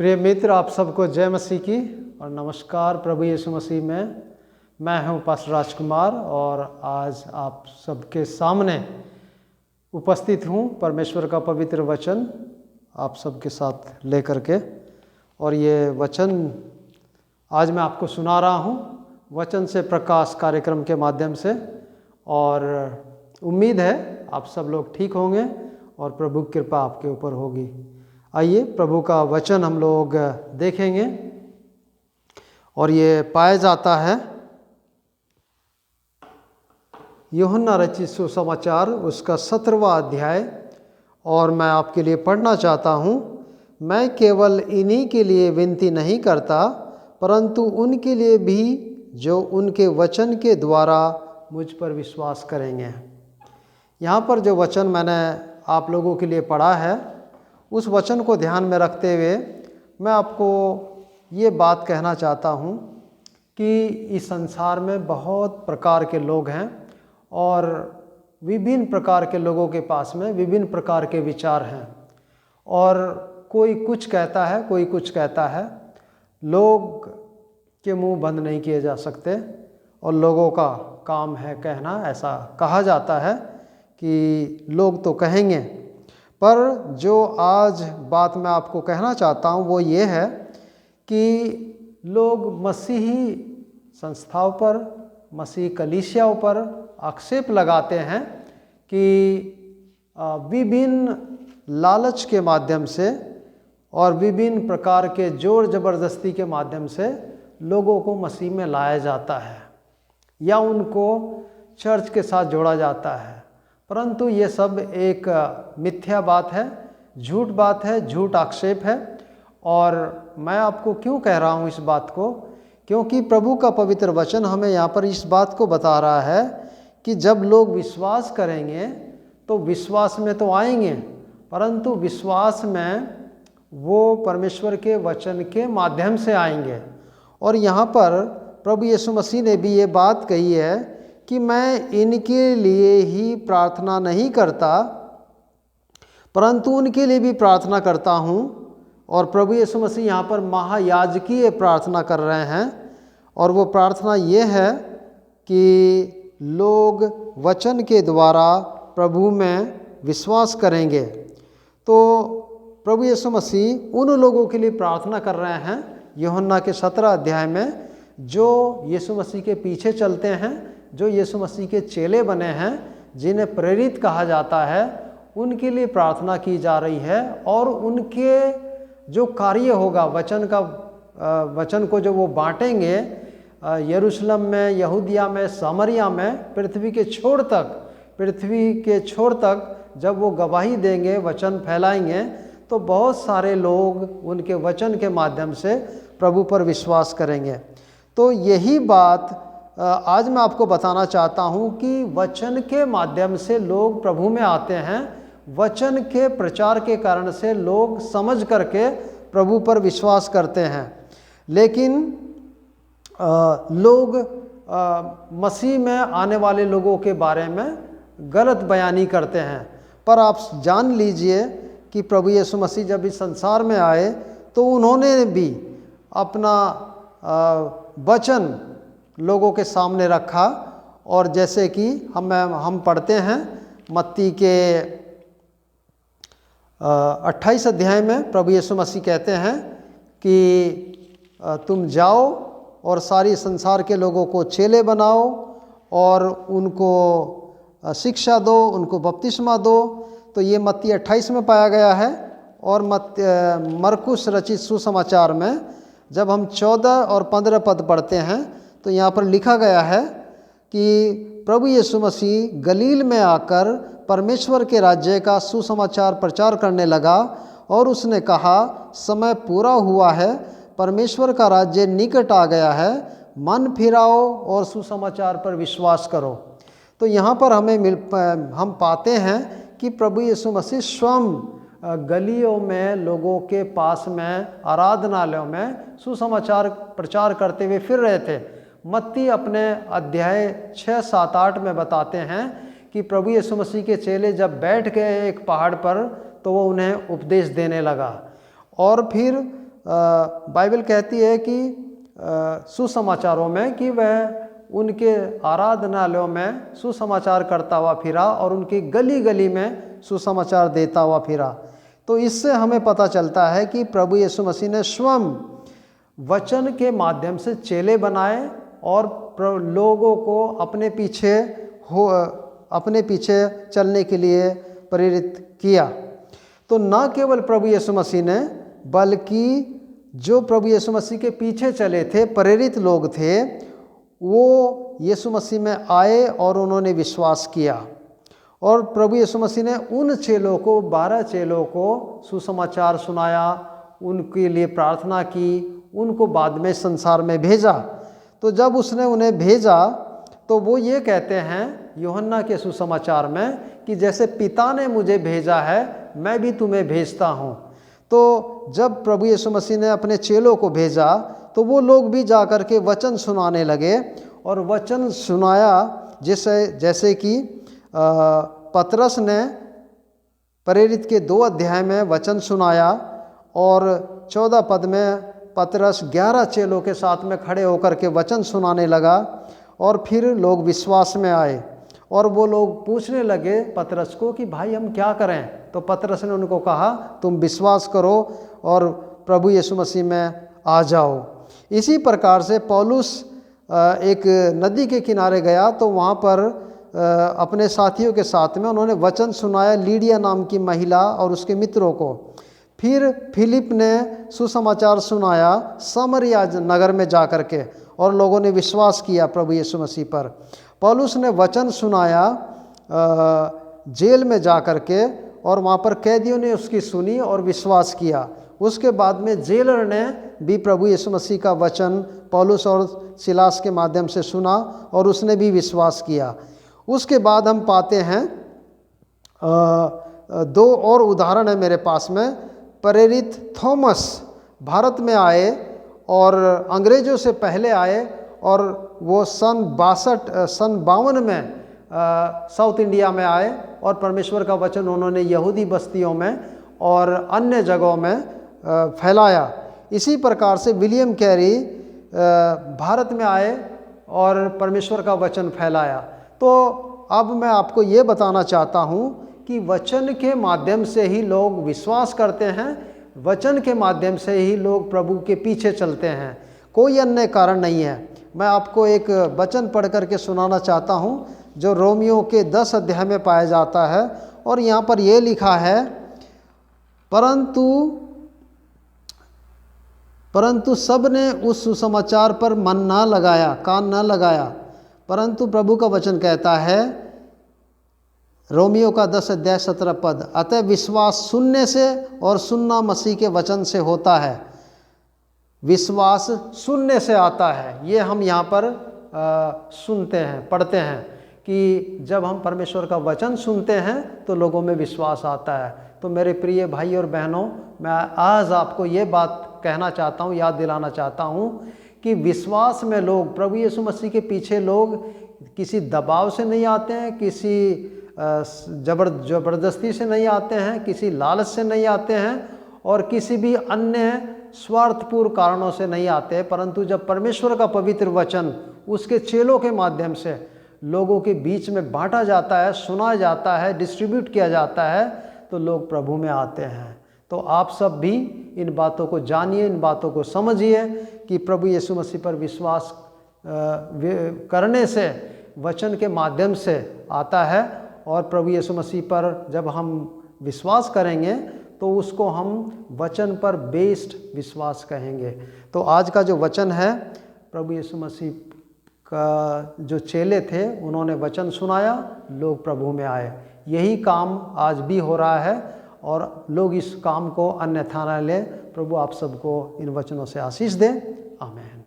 प्रिय मित्र, आप सबको जय मसीह की और नमस्कार प्रभु यीशु मसीह में। मैं हूं पास्टर राजकुमार और आज आप सबके सामने उपस्थित हूं परमेश्वर का पवित्र वचन आप सबके साथ लेकर के। और ये वचन आज मैं आपको सुना रहा हूं वचन से प्रकाश कार्यक्रम के माध्यम से, और उम्मीद है आप सब लोग ठीक होंगे और प्रभु की कृपा आपके ऊपर होगी। आइए प्रभु का वचन हम लोग देखेंगे और ये पाया जाता है यूहन्ना रचित सुसमाचार उसका 17वां अध्याय, और मैं आपके लिए पढ़ना चाहता हूँ। मैं केवल इन्हीं के लिए विनती नहीं करता परंतु उनके लिए भी जो उनके वचन के द्वारा मुझ पर विश्वास करेंगे। यहाँ पर जो वचन मैंने आप लोगों के लिए पढ़ा है, उस वचन को ध्यान में रखते हुए मैं आपको ये बात कहना चाहता हूँ कि इस संसार में बहुत प्रकार के लोग हैं और विभिन्न प्रकार के लोगों के पास में विभिन्न प्रकार के विचार हैं, और कोई कुछ कहता है, कोई कुछ कहता है। लोग के मुंह बंद नहीं किए जा सकते और लोगों का काम है कहना। ऐसा कहा जाता है कि लोग तो कहेंगे, पर जो आज बात मैं आपको कहना चाहता हूँ वो ये है कि लोग मसीही संस्थाओं पर, मसीही कलीसियाओं पर आक्षेप लगाते हैं कि विभिन्न लालच के माध्यम से और विभिन्न प्रकार के जोर ज़बरदस्ती के माध्यम से लोगों को मसीह में लाया जाता है या उनको चर्च के साथ जोड़ा जाता है। परंतु ये सब एक मिथ्या बात है, झूठ बात है, झूठ आक्षेप है। और मैं आपको क्यों कह रहा हूँ इस बात को, क्योंकि प्रभु का पवित्र वचन हमें यहाँ पर इस बात को बता रहा है कि जब लोग विश्वास करेंगे तो विश्वास में तो आएंगे, परंतु विश्वास में वो परमेश्वर के वचन के माध्यम से आएंगे। और यहाँ पर प्रभु यीशु मसीह ने भी ये बात कही है कि मैं इनके लिए ही प्रार्थना नहीं करता परंतु उनके लिए भी प्रार्थना करता हूँ। और प्रभु यीशु मसीह यहाँ पर महायाजकीय प्रार्थना कर रहे हैं, और वो प्रार्थना ये है कि लोग वचन के द्वारा प्रभु में विश्वास करेंगे। तो प्रभु यीशु मसीह उन लोगों के लिए प्रार्थना कर रहे हैं यूहन्ना के 17 अध्याय में, जो यीशु मसीह के पीछे चलते हैं, जो यीशु मसीह के चेले बने हैं, जिन्हें प्रेरित कहा जाता है, उनके लिए प्रार्थना की जा रही है। और उनके जो कार्य होगा वचन को जो वो बांटेंगे यरूशलेम में, यहूदिया में, सामरिया में, पृथ्वी के छोर तक जब वो गवाही देंगे, वचन फैलाएंगे, तो बहुत सारे लोग उनके वचन के माध्यम से प्रभु पर विश्वास करेंगे। तो यही बात आज मैं आपको बताना चाहता हूँ कि वचन के माध्यम से लोग प्रभु में आते हैं। वचन के प्रचार के कारण से लोग समझ करके प्रभु पर विश्वास करते हैं। लेकिन लोग मसीह में आने वाले लोगों के बारे में गलत बयानी करते हैं। पर आप जान लीजिए कि प्रभु यीशु मसीह जब इस संसार में आए तो उन्होंने भी अपना वचन लोगों के सामने रखा। और जैसे कि हम पढ़ते हैं मत्ती के 28 अध्याय में प्रभु यीशु मसीह कहते हैं कि तुम जाओ और सारी संसार के लोगों को चेले बनाओ और उनको शिक्षा दो, उनको बपतिस्मा दो। तो ये मत्ती 28 में पाया गया है। और मरकुस रचित सुसमाचार में जब हम 14 और 15 पद पढ़ते हैं तो यहाँ पर लिखा गया है कि प्रभु यीशु मसीह गलील में आकर परमेश्वर के राज्य का सुसमाचार प्रचार करने लगा और उसने कहा, समय पूरा हुआ है, परमेश्वर का राज्य निकट आ गया है, मन फिराओ और सुसमाचार पर विश्वास करो। तो यहाँ पर हम पाते हैं कि प्रभु यीशु मसीह स्वयं गलियों में, लोगों के पास में, आराधनालयों में सुसमाचार प्रचार करते हुए फिर रहे थे। मत्ती अपने अध्याय 6, 7, 8 में बताते हैं कि प्रभु यीशु मसीह के चेले जब बैठ गए एक पहाड़ पर तो वो उन्हें उपदेश देने लगा। और फिर बाइबल कहती है कि सुसमाचारों में कि वह उनके आराधनालयों में सुसमाचार करता हुआ फिरा और उनकी गली गली में सुसमाचार देता हुआ फिरा। तो इससे हमें पता चलता है कि प्रभु यीशु मसीह ने स्वयं वचन के माध्यम से चेले बनाए और लोगों को अपने पीछे चलने के लिए प्रेरित किया। तो न केवल प्रभु यीशु मसीह ने, बल्कि जो प्रभु यीशु मसीह के पीछे चले थे, प्रेरित लोग थे, वो यीशु मसीह में आए और उन्होंने विश्वास किया। और प्रभु यीशु मसीह ने उन चेलों को, 12 चेलों को सुसमाचार सुनाया, उनके लिए प्रार्थना की, उनको बाद में संसार में भेजा। तो जब उसने उन्हें भेजा तो वो ये कहते हैं यूहन्ना के सुसमाचार में कि जैसे पिता ने मुझे भेजा है, मैं भी तुम्हें भेजता हूँ। तो जब प्रभु यीशु मसीह ने अपने चेलों को भेजा तो वो लोग भी जा कर के वचन सुनाने लगे और वचन सुनाया, जैसे कि पतरस ने प्रेरित के 2 अध्याय में वचन सुनाया और 14 पद में पतरस 11 चेलों के साथ में खड़े होकर के वचन सुनाने लगा और फिर लोग विश्वास में आए। और वो लोग पूछने लगे पतरस को कि भाई हम क्या करें? तो पतरस ने उनको कहा तुम विश्वास करो और प्रभु यीशु मसीह में आ जाओ। इसी प्रकार से पौलुस एक नदी के किनारे गया तो वहाँ पर अपने साथियों के साथ में उन्होंने वचन सुनाया लीडिया नाम की महिला और उसके मित्रों को। फिर फिलिप ने सुसमाचार सुनाया समरिया नगर में जा कर के और लोगों ने विश्वास किया प्रभु यीशु मसीह पर। पौलुस ने वचन सुनाया जेल में जा कर के और वहाँ पर कैदियों ने उसकी सुनी और विश्वास किया। उसके बाद में जेलर ने भी प्रभु यीशु मसीह का वचन पौलुस और सिलास के माध्यम से सुना और उसने भी विश्वास किया। उसके बाद हम पाते हैं 2 और उदाहरण है मेरे पास में। प्रेरित थॉमस भारत में आए और अंग्रेज़ों से पहले आए और वो सन 52 में साउथ इंडिया में आए और परमेश्वर का वचन उन्होंने यहूदी बस्तियों में और अन्य जगहों में फैलाया। इसी प्रकार से विलियम कैरी भारत में आए और परमेश्वर का वचन फैलाया। तो अब मैं आपको ये बताना चाहता हूँ कि वचन के माध्यम से ही लोग विश्वास करते हैं, वचन के माध्यम से ही लोग प्रभु के पीछे चलते हैं, कोई अन्य कारण नहीं है। मैं आपको एक वचन पढ़ करके सुनाना चाहता हूँ जो रोमियो के 10 अध्याय में पाया जाता है और यहाँ पर यह लिखा है, परंतु सब ने उस सुसमाचार पर मन ना लगाया, कान ना लगाया। परंतु प्रभु का वचन कहता है, रोमियो का 10 अध्याय 17 पद, अतः विश्वास सुनने से और सुनना मसीह के वचन से होता है। विश्वास सुनने से आता है, ये हम यहाँ पर सुनते हैं, पढ़ते हैं कि जब हम परमेश्वर का वचन सुनते हैं तो लोगों में विश्वास आता है। तो मेरे प्रिय भाई और बहनों, मैं आज आपको ये बात कहना चाहता हूँ, याद दिलाना चाहता हूँ कि विश्वास में लोग, प्रभु यीशु मसीह के पीछे लोग किसी दबाव से नहीं आते हैं, किसी जबरदस्ती से नहीं आते हैं, किसी लालच से नहीं आते हैं और किसी भी अन्य स्वार्थपूर्ण कारणों से नहीं आते, परंतु जब परमेश्वर का पवित्र वचन उसके चेलों के माध्यम से लोगों के बीच में बांटा जाता है, सुना जाता है, डिस्ट्रीब्यूट किया जाता है, तो लोग प्रभु में आते हैं। तो आप सब भी इन बातों को जानिए, इन बातों को समझिए कि प्रभु यीशु मसीह पर विश्वास करने से वचन के माध्यम से आता है और प्रभु यीशु मसीह पर जब हम विश्वास करेंगे तो उसको हम वचन पर बेस्ड विश्वास कहेंगे। तो आज का जो वचन है, प्रभु यीशु मसीह का जो चेले थे उन्होंने वचन सुनाया, लोग प्रभु में आए। यही काम आज भी हो रहा है और लोग इस काम को अन्यथा न लें। प्रभु आप सबको इन वचनों से आशीष दे। आमीन।